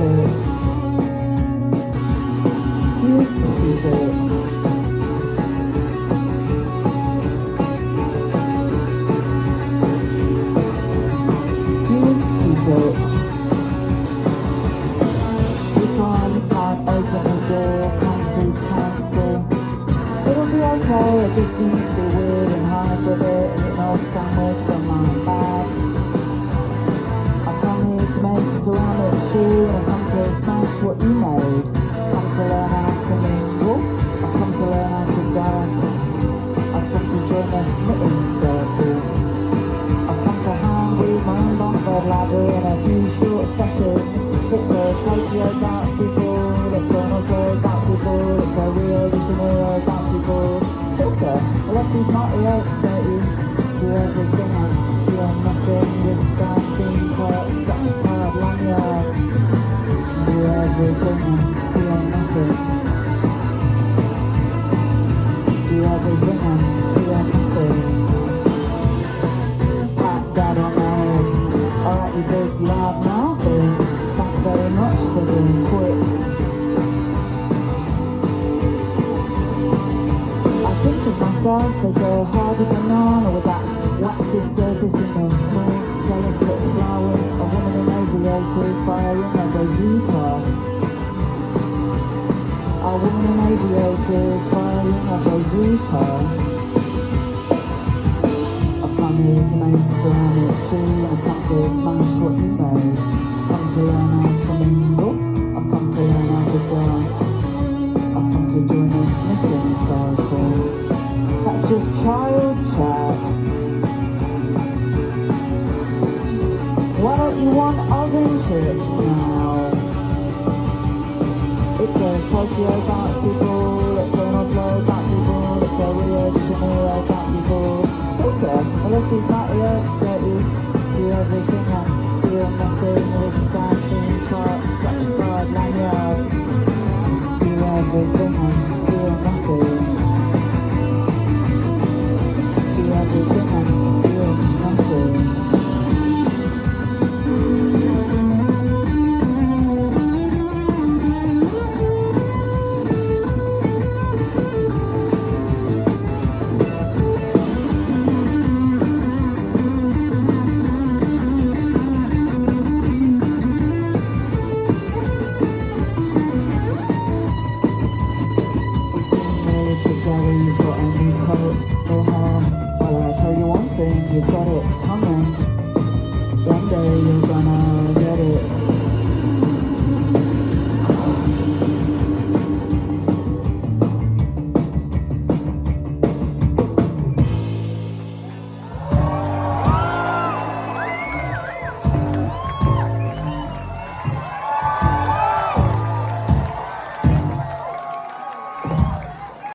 it. You keep it. You keep it. Your arms can't open the door, come through council. It'll be okay, I just need to be weird and high for a bit and eat an old sandwich from my bag. I've come here to make a ceramic shoe and I've come to smash what you made. Come to learn how to mingle, I've come to learn how to dance. I've come to join a knitting circle. I've come to hand weave my own bunk bed ladder in a few short sessions. It's a Tokyo bouncy ball, it's an Oslo bouncy ball, it's a Rio de Janeiro bouncy ball. Filter, I love these mighty oaks, don't you? Do everything and feel nothing. This band theme part, Scratchcard, Lanyard. Do everything and feel nothing. Do everything and feel nothing. Pat that on my head. Alright, you big loud mouthing. Thanks very much for the twits. I think of myself as a hardy banana with that waxy surface in the small, delicate flowers. A woman in aviators firing a bazooka. A woman in aviators firing a bazooka. I've come here to make a ceramic shoe. I've come to smash what you made. Come to learn how to mingle. I've come to learn how to dance. I've come to join a knitting circle. That's just child chat. Why don't you want oven chips now? It's a Tokyo bouncy ball, it's an Oslo bouncy ball, it's a Rio de Janeiro bouncy ball. Filter, I love these mighty oaks, don't you? Do everything and feel nothing. This band theme part, Scratchcard, Lanyard. Do everything and feel nothing. Do everything and feel nothing. You've got a new coat, no hair. Well, I tell you one thing, you've got it coming. One day you'll